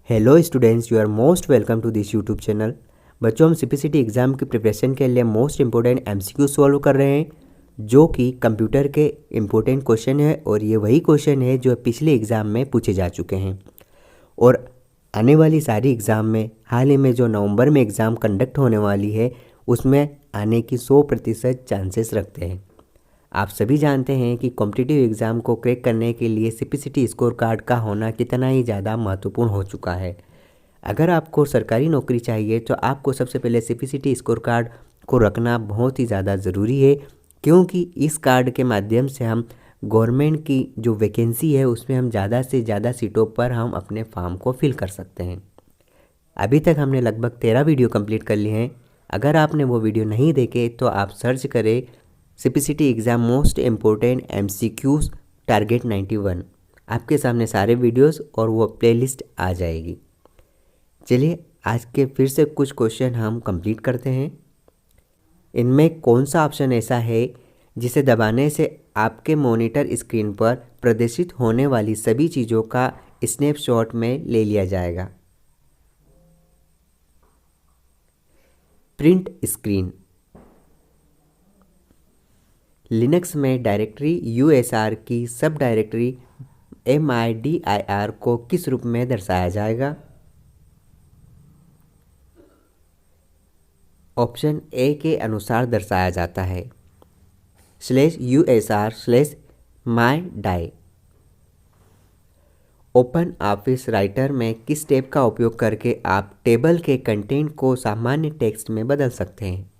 Hello students, you are most welcome to this YouTube channel. बच्चों, हम CPCT exam की preparation के लिए मोस्ट इंपॉर्टेंट एमसीक्यू सॉल्व कर रहे हैं, जो कि कंप्यूटर के इम्पोर्टेंट क्वेश्चन है और ये वही क्वेश्चन है जो पिछले एग्ज़ाम में पूछे जा चुके हैं। और आने वाली सारी एग्ज़ाम में हाल ही में जो नवंबर में एग्ज़ाम कंडक्ट होने वाली है उसमें आने की 100% चांसेस रखते हैं। आप सभी जानते हैं कि कॉम्पिटिटिव एग्ज़ाम को क्रैक करने के लिए सीपीसीटी स्कोर कार्ड का होना कितना ही ज़्यादा महत्वपूर्ण हो चुका है। अगर आपको सरकारी नौकरी चाहिए तो आपको सबसे पहले सीपीसीटी स्कोर कार्ड को रखना बहुत ही ज़्यादा ज़रूरी है, क्योंकि इस कार्ड के माध्यम से हम गवर्नमेंट की जो वैकेंसी है उसमें हम ज़्यादा से ज़्यादा सीटों पर हम अपने फॉर्म को फिल कर सकते हैं। अभी तक हमने लगभग 13 वीडियो कंप्लीट कर लिए हैं। अगर आपने वो वीडियो नहीं देखे तो आप सर्च करें CPCT exam most important MCQs target 91। आपके सामने सारे वीडियोस और वो प्लेलिस्ट आ जाएगी। चलिए आज के फिर से कुछ क्वेश्चन हम कंप्लीट करते हैं। इनमें कौन सा ऑप्शन ऐसा है जिसे दबाने से आपके मॉनिटर स्क्रीन पर प्रदर्शित होने वाली सभी चीज़ों का स्नैपशॉट में ले लिया जाएगा? Print screen. लिनक्स में डायरेक्टरी यूएसआर की सब डायरेक्टरी MIDIR को किस रूप में दर्शाया जाएगा? ऑप्शन ए के अनुसार दर्शाया जाता है /USR/MyDie। ओपन ऑफिस राइटर में किस टैब का उपयोग करके आप टेबल के कंटेंट को सामान्य टेक्स्ट में बदल सकते हैं?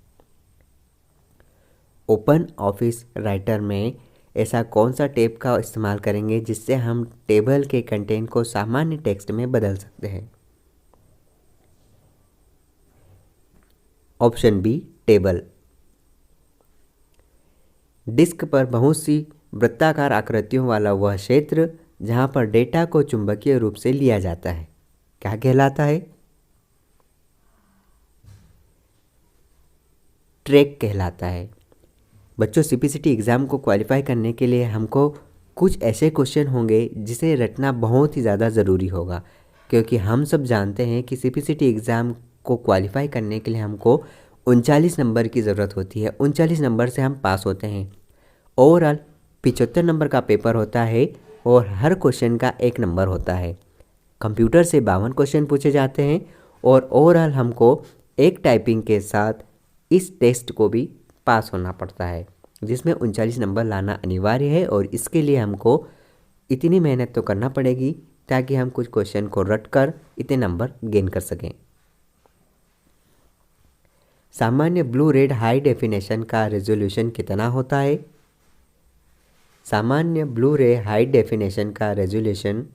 ओपन ऑफिस राइटर में ऐसा कौन सा टैब का इस्तेमाल करेंगे जिससे हम टेबल के कंटेंट को सामान्य टेक्स्ट में बदल सकते हैं? Option B, table. डिस्क पर बहुत सी वृत्ताकार आकृतियों वाला वह क्षेत्र जहां पर डेटा को चुंबकीय रूप से लिया जाता है क्या कहलाता है? ट्रैक कहलाता है। बच्चों, सीपीसीटी एग्ज़ाम को क्वालिफाई करने के लिए हमको कुछ ऐसे क्वेश्चन होंगे जिसे रटना बहुत ही ज़्यादा ज़रूरी होगा, क्योंकि हम सब जानते हैं कि सीपीसीटी एग्ज़ाम को क्वालिफाई करने के लिए हमको 39 नंबर की ज़रूरत होती है। 39 नंबर से हम पास होते हैं। ओवरऑल 75 नंबर का पेपर होता है और हर क्वेश्चन का 1 नंबर होता है। कंप्यूटर से 52 क्वेश्चन पूछे जाते हैं और ओवरऑल हमको एक टाइपिंग के साथ इस टेस्ट को भी पास होना पड़ता है, जिसमें 39 नंबर लाना अनिवार्य है। और इसके लिए हमको इतनी मेहनत तो करना पड़ेगी ताकि हम कुछ क्वेश्चन को रट कर इतने नंबर गेन कर सकें। सामान्य ब्लू रेड हाई डेफिनेशन का रेजोल्यूशन कितना होता है? सामान्य ब्लू रे हाई डेफिनेशन का रेजोल्यूशन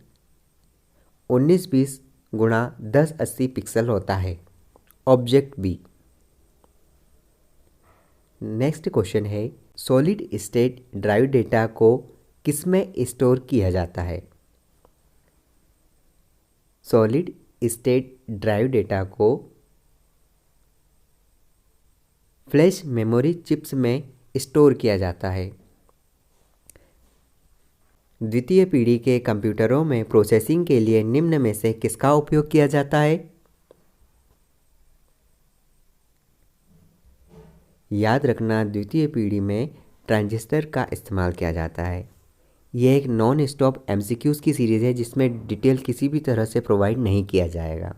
1920 गुणा 1080 पिक्सल होता है। Object B. नेक्स्ट क्वेश्चन है, सॉलिड स्टेट ड्राइव डेटा को किसमें स्टोर किया जाता है? सॉलिड स्टेट ड्राइव डेटा को फ्लैश मेमोरी चिप्स में स्टोर किया जाता है। द्वितीय पीढ़ी के कंप्यूटरों में प्रोसेसिंग के लिए निम्न में से किसका उपयोग किया जाता है? याद रखना, द्वितीय पीढ़ी में ट्रांजिस्टर का इस्तेमाल किया जाता है। यह एक नॉन स्टॉप एमसीक्यूज की सीरीज़ है जिसमें डिटेल किसी भी तरह से प्रोवाइड नहीं किया जाएगा।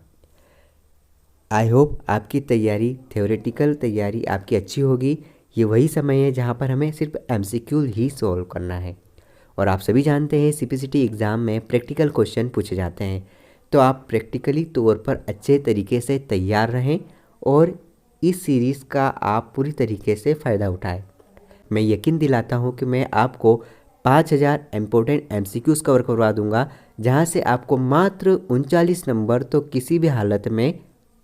आई होप आपकी तैयारी, थ्योरेटिकल तैयारी आपकी अच्छी होगी। ये वही समय है जहाँ पर हमें सिर्फ एमसीक्यू ही सॉल्व करना है। और आप सभी जानते हैं सीपीसीटी एग्ज़ाम में प्रैक्टिकल क्वेश्चन पूछे जाते हैं, तो आप प्रैक्टिकली तौर पर अच्छे तरीके से तैयार रहें और इस सीरीज़ का आप पूरी तरीके से फ़ायदा उठाएं। मैं यकीन दिलाता हूं कि मैं आपको 5000 इम्पोर्टेंट एमसीक्यूज़ कवर करवा दूंगा, जहां से आपको मात्र 39 नंबर तो किसी भी हालत में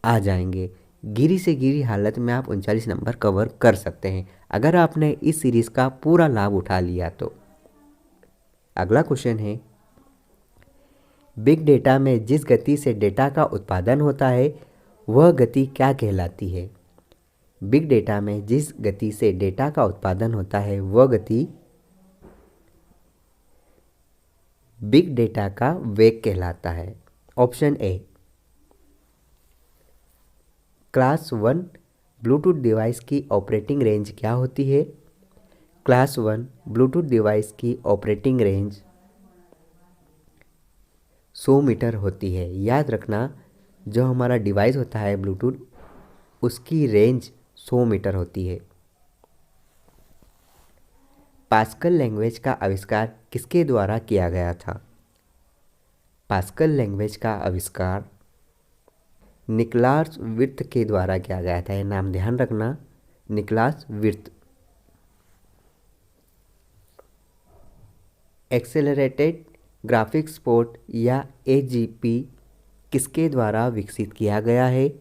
आ जाएंगे। गिरी से गिरी हालत में आप 39 नंबर कवर कर सकते हैं अगर आपने इस सीरीज़ का पूरा लाभ उठा लिया तो। अगला क्वेश्चन है, बिग डेटा में जिस गति से डेटा का उत्पादन होता है वह गति क्या कहलाती है? बिग डेटा में जिस गति से डेटा का उत्पादन होता है वह गति बिग डेटा का वेग कहलाता है। Option A, class 1 Bluetooth device की ऑपरेटिंग रेंज क्या होती है? क्लास 1 ब्लूटूथ डिवाइस की ऑपरेटिंग रेंज 100 मीटर होती है। याद रखना, जो हमारा डिवाइस होता है ब्लूटूथ, उसकी रेंज 100 मीटर होती है। पास्कल लैंग्वेज का आविष्कार किसके द्वारा किया गया था? पास्कल लैंग्वेज का आविष्कार निकलास विर्थ के द्वारा किया गया था। यह नाम ध्यान रखना, निकलास विर्थ। एक्सेलरेटेड ग्राफिक्स पोर्ट या एजीपी किसके द्वारा विकसित किया गया है?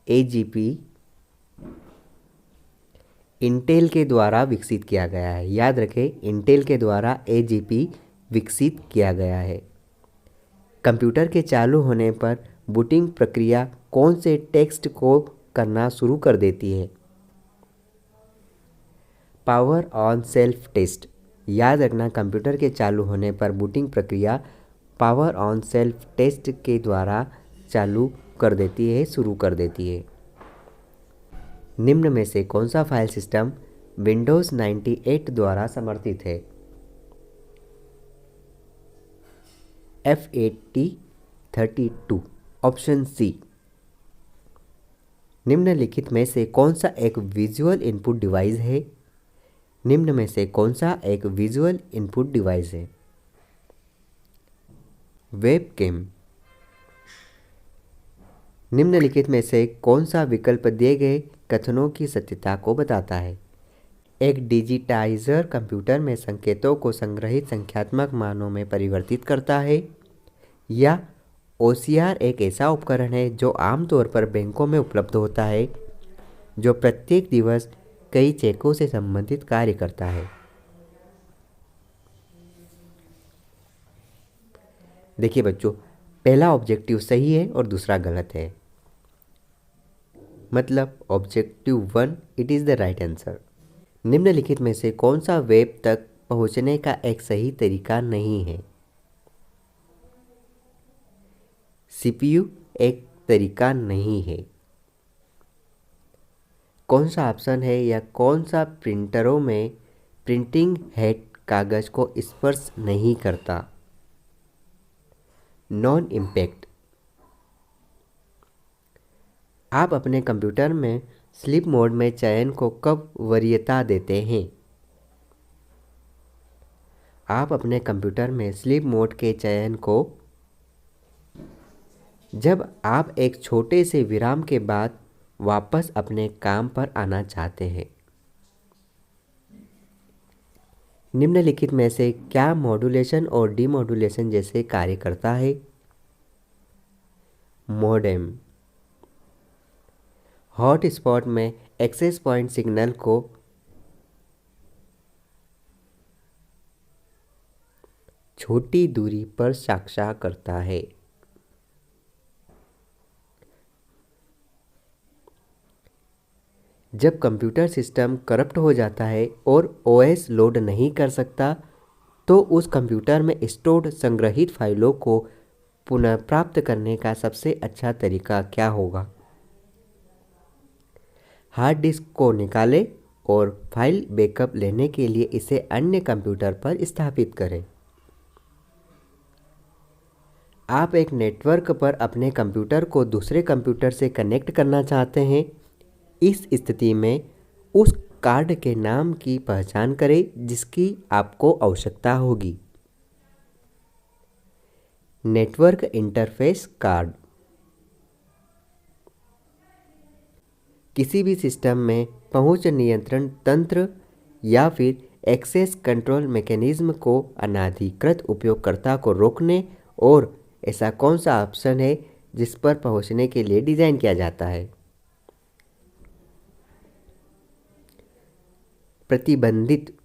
एजीपी इंटेल के द्वारा विकसित किया गया है। याद रखें, इंटेल के द्वारा एजीपी विकसित किया गया है। कंप्यूटर के चालू होने पर बूटिंग प्रक्रिया कौन से टेक्स्ट को करना शुरू कर देती है? Power on self test. याद रखना, कंप्यूटर के चालू होने पर बूटिंग प्रक्रिया पावर ऑन सेल्फ टेस्ट के द्वारा चालू कर देती है, शुरू कर देती है। निम्न में से कौन सा फाइल सिस्टम विंडोज 98 द्वारा समर्थित है? F8032। Option C. निम्नलिखित में से कौन सा एक विजुअल इनपुट डिवाइस है? निम्न में से कौन सा एक विजुअल इनपुट डिवाइस है? वेबकैम। निम्नलिखित में से कौन सा विकल्प दिए गए कथनों की सत्यता को बताता है? एक डिजिटाइजर कंप्यूटर में संकेतों को संग्रहित संख्यात्मक मानों में परिवर्तित करता है, या ओसीआर एक ऐसा उपकरण है जो आमतौर पर बैंकों में उपलब्ध होता है, जो प्रत्येक दिवस कई चेकों से संबंधित कार्य करता है। देखिए बच्चों, पहला ऑब्जेक्टिव सही है और दूसरा गलत है, मतलब objective 1 it is the right answer. निम्नलिखित में से कौन सा वेब तक पहुंचने का एक सही तरीका नहीं है? सीपीयू एक तरीका नहीं है। कौन सा ऑप्शन है या कौन सा प्रिंटरों में प्रिंटिंग हेड कागज को स्पर्श नहीं करता? Non impact. आप अपने कंप्यूटर में स्लीप मोड में चयन को कब वरीयता देते हैं? आप अपने कंप्यूटर में स्लीप मोड के चयन को जब आप एक छोटे से विराम के बाद वापस अपने काम पर आना चाहते हैं। निम्नलिखित में से क्या मॉड्यूलेशन और डीमॉड्यूलेशन जैसे कार्य करता है? मॉडेम। हॉटस्पॉट में एक्सेस पॉइंट सिग्नल को छोटी दूरी पर साझा करता है। जब कंप्यूटर सिस्टम करप्ट हो जाता है और ओएस लोड नहीं कर सकता, तो उस कंप्यूटर में स्टोर्ड संग्रहित फाइलों को पुनः प्राप्त करने का सबसे अच्छा तरीका क्या होगा? हार्ड डिस्क को निकालें और फाइल बैकअप लेने के लिए इसे अन्य कंप्यूटर पर स्थापित करें। आप एक नेटवर्क पर अपने कंप्यूटर को दूसरे कंप्यूटर से कनेक्ट करना चाहते हैं। इस स्थिति में उस कार्ड के नाम की पहचान करें जिसकी आपको आवश्यकता होगी। Network interface card. किसी भी सिस्टम में पहुंच नियंत्रण तंत्र या फिर एक्सेस कंट्रोल मैकेनिज्म को अनाधिकृत उपयोगकर्ता को रोकने और ऐसा कौन सा ऑप्शन है जिस पर पहुंचने के लिए डिज़ाइन किया जाता है? प्रतिबंधित।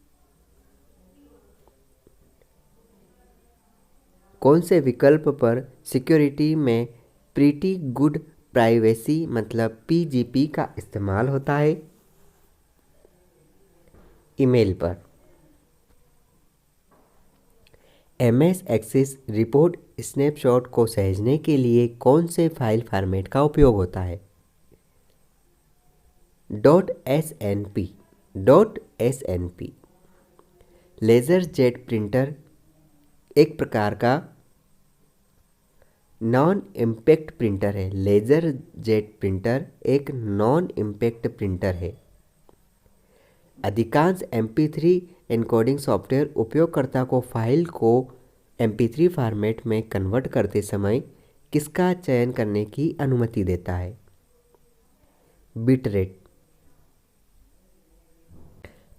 कौन से विकल्प पर सिक्योरिटी में प्रीटी गुड प्राइवेसी मतलब पीजीपी का इस्तेमाल होता है? ईमेल पर। एमएस एक्सेस रिपोर्ट स्नैपशॉट को सहेजने के लिए कौन से फाइल फॉर्मेट का उपयोग होता है? .snp .snp laser jet printer एक प्रकार का नॉन इम्पैक्ट प्रिंटर है। लेज़र जेट प्रिंटर एक नॉन इम्पैक्ट प्रिंटर है। अधिकांश MP3 एन्कोडिंग सॉफ्टवेयर उपयोगकर्ता को फाइल को MP3 फॉर्मेट में कन्वर्ट करते समय किसका चयन करने की अनुमति देता है? Bit rate.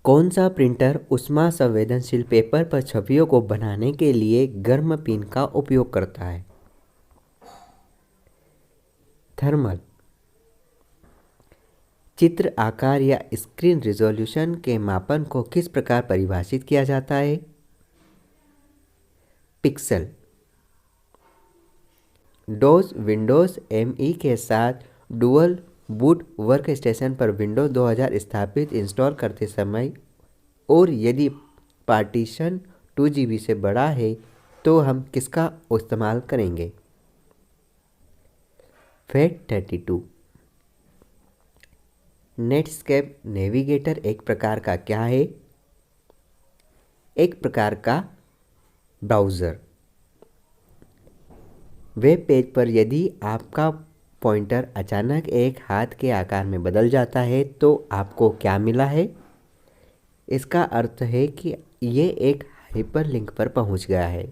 कौन सा प्रिंटर ऊष्मा संवेदनशील पेपर पर छवियों को बनाने के लिए गर्म पिन का उपयोग करता है? थर्मल। चित्र आकार या स्क्रीन रिजोल्यूशन के मापन को किस प्रकार परिभाषित किया जाता है? पिक्सल। डोज विंडोज ME के साथ डुअल बूट वर्कस्टेशन पर विंडोज 2000 स्थापित इंस्टॉल करते समय और यदि पार्टीशन 2 GB से बड़ा है तो हम किसका इस्तेमाल करेंगे? FAT32। नेटस्केप नेविगेटर एक प्रकार का क्या है? एक प्रकार का ब्राउज़र। वेब पेज पर यदि आपका पॉइंटर अचानक एक हाथ के आकार में बदल जाता है तो आपको क्या मिला है? इसका अर्थ है कि ये एक हाइपरलिंक पर पहुंच गया है।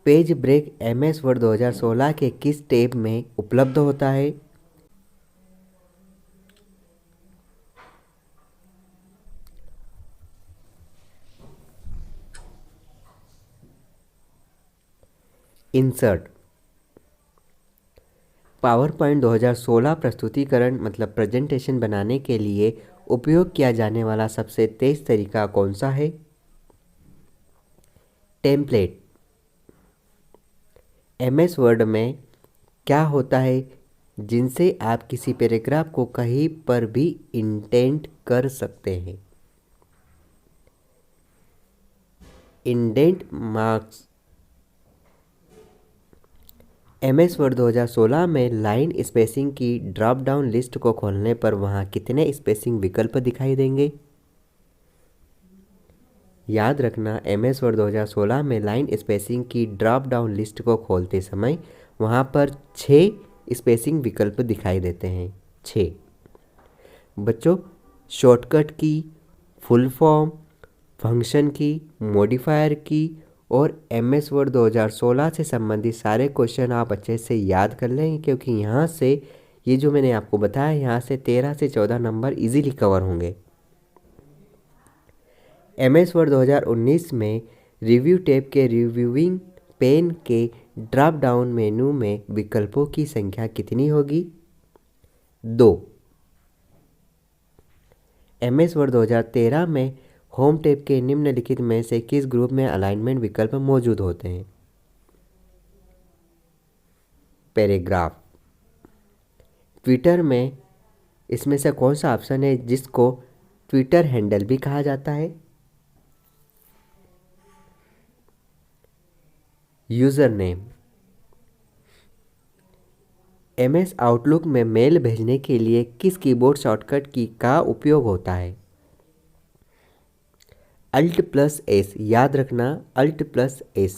पेज ब्रेक MS वर्ड 2016 के किस टैब में उपलब्ध होता है? इंसर्ट। पावर पॉइंट 2016 प्रस्तुतिकरण मतलब प्रेजेंटेशन बनाने के लिए उपयोग किया जाने वाला सबसे तेज तरीका कौन सा है? टेम्पलेट। MS वर्ड में क्या होता है जिनसे आप किसी पैराग्राफ को कहीं पर भी इंडेंट कर सकते हैं? Indent marks. MS वर्ड 2016 में लाइन स्पेसिंग की ड्रॉप डाउन लिस्ट को खोलने पर वहाँ कितने स्पेसिंग विकल्प दिखाई देंगे? याद रखना, MS वर्ड 2016 में लाइन स्पेसिंग की ड्रॉप डाउन लिस्ट को खोलते समय वहाँ पर 6 स्पेसिंग विकल्प दिखाई देते हैं। 6। बच्चों, शॉर्टकट की, फुल फॉर्म, फंक्शन की, मॉडिफायर की और MS वर्ड 2016 से संबंधित सारे क्वेश्चन आप अच्छे से याद कर लें, क्योंकि यहाँ से ये जो मैंने आपको बताया यहाँ से 13 से 14 नंबर इजीली कवर होंगे। MS वर्ड 2019 में रिव्यू टैब के रिव्यूइंग पेन के ड्रॉप डाउन मेनू में विकल्पों की संख्या कितनी होगी? 2। MS वर्ड 2013 में होम टैब के निम्नलिखित में से किस ग्रुप में अलाइनमेंट विकल्प मौजूद होते हैं? पैराग्राफ। ट्विटर में इसमें से कौन सा ऑप्शन है जिसको ट्विटर हैंडल भी कहा जाता है? User name. MS आउटलुक में मेल भेजने के लिए किस कीबोर्ड शॉर्टकट की का उपयोग होता है? Alt+S। याद रखना, Alt+S।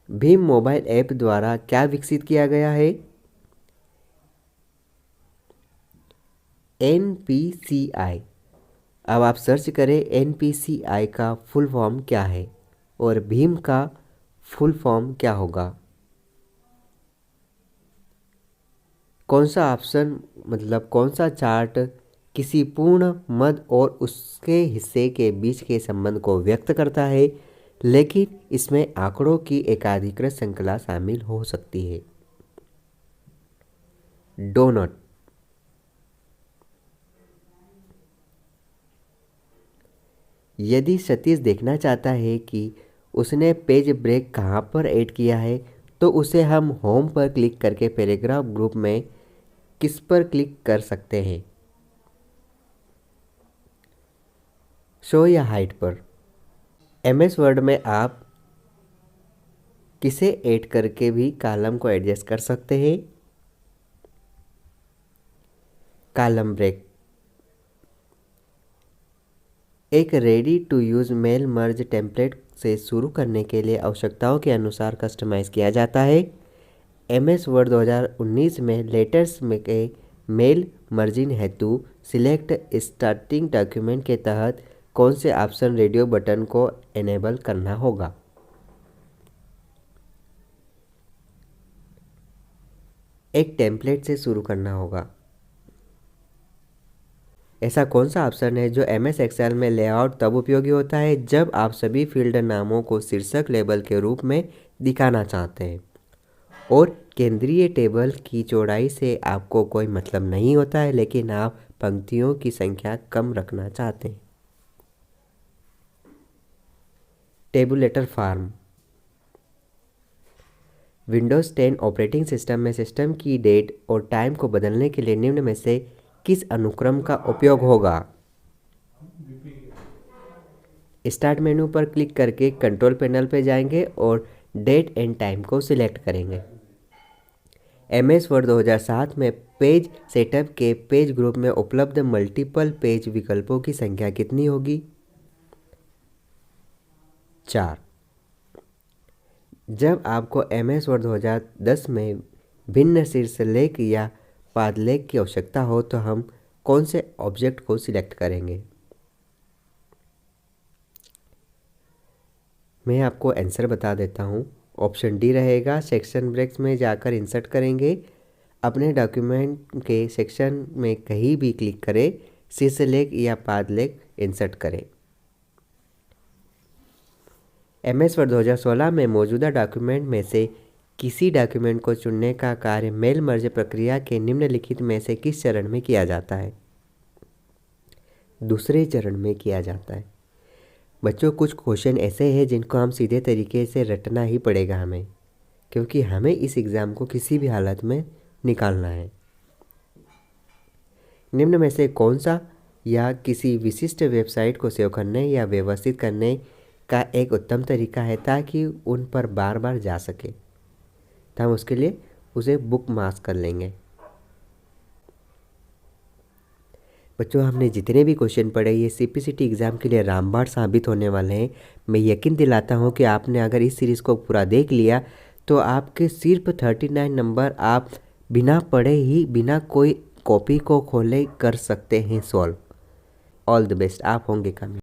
भीम मोबाइल ऐप द्वारा क्या विकसित किया गया है? NPCI। अब आप सर्च करें NPCI का फुल फॉर्म क्या है और भीम का फुल फॉर्म क्या होगा? कौन सा ऑप्शन मतलब कौन सा चार्ट किसी पूर्ण मद और उसके हिस्से के बीच के संबंध को व्यक्त करता है, लेकिन इसमें आंकड़ों की एकाधिकृत श्रृंखला शामिल हो सकती है? डोनट। यदि सतीश देखना चाहता है कि उसने पेज ब्रेक कहाँ पर ऐड किया है तो उसे हम होम पर क्लिक करके पैराग्राफ ग्रुप में किस पर क्लिक कर सकते हैं? शो या हाइड पर। MS वर्ड में आप किसे ऐड करके भी कॉलम को एडजस्ट कर सकते हैं? Column break. एक ready to use mail merge template से शुरू करने के लिए आवश्यकताओं के अनुसार कस्टमाइज़ किया जाता है। MS वर्ड 2019 में लेटर्स में के मेल मर्जिंग हेतु सिलेक्ट स्टार्टिंग डॉक्यूमेंट के तहत कौन से ऑप्शन रेडियो बटन को एनेबल करना होगा? एक टेम्पलेट से शुरू करना होगा। ऐसा कौन सा ऑप्शन है जो MS एक्सेल में लेआउट तब उपयोगी होता है जब आप सभी फील्ड नामों को शीर्षक लेबल के रूप में दिखाना चाहते हैं और केंद्रीय टेबल की चौड़ाई से आपको कोई मतलब नहीं होता है, लेकिन आप पंक्तियों की संख्या कम रखना चाहते हैं। Tabulator form. Windows 10 operating system में सिस्टम की डेट और टाइम को बदलने के लिए निम्न में से किस अनुक्रम का उपयोग होगा? स्टार्ट मेनू पर क्लिक करके कंट्रोल पैनल पर जाएंगे और डेट एंड टाइम को सिलेक्ट करेंगे। MS वर्ड 2007 में पेज सेटअप के पेज ग्रुप में उपलब्ध मल्टीपल पेज विकल्पों की संख्या कितनी होगी? 4। जब आपको MS वर्ड 2010 में भिन्न शीर्षलेख या पादलेख की आवश्यकता हो तो हम कौन से ऑब्जेक्ट को सिलेक्ट करेंगे? मैं आपको आंसर बता देता हूँ। ऑप्शन डी रहेगा। सेक्शन ब्रेक्स में जाकर इंसर्ट करेंगे। अपने डॉक्यूमेंट के सेक्शन में कहीं भी क्लिक करें, शीर्षलेख या पादलेख इंसर्ट करें। MS वर्ड 2016 में मौजूदा डॉक्यूमेंट में से किसी डॉक्यूमेंट को चुनने का कार्य मेल मर्ज प्रक्रिया के निम्नलिखित में से किस चरण में किया जाता है? दूसरे चरण में किया जाता है। बच्चों, कुछ क्वेश्चन ऐसे हैं जिनको हम सीधे तरीके से रटना ही पड़ेगा हमें, क्योंकि हमें इस एग्ज़ाम को किसी भी हालत में निकालना है। निम्न में से कौन सा या किसी विशिष्ट वेबसाइट को सेव करने या व्यवस्थित करने का एक उत्तम तरीका है ताकि उन पर बार बार जा सके? तो हम उसके लिए उसे बुक मार्क कर लेंगे। बच्चों, हमने जितने भी क्वेश्चन पढ़े ये CPCT एग्ज़ाम के लिए रामबाण साबित होने वाले हैं। मैं यकीन दिलाता हूँ कि आपने अगर इस सीरीज़ को पूरा देख लिया तो आपके सिर्फ 39 नंबर आप बिना पढ़े ही, बिना कोई कॉपी को खोले कर सकते हैं सॉल्व। ऑल द बेस्ट, आप होंगे कामयाब।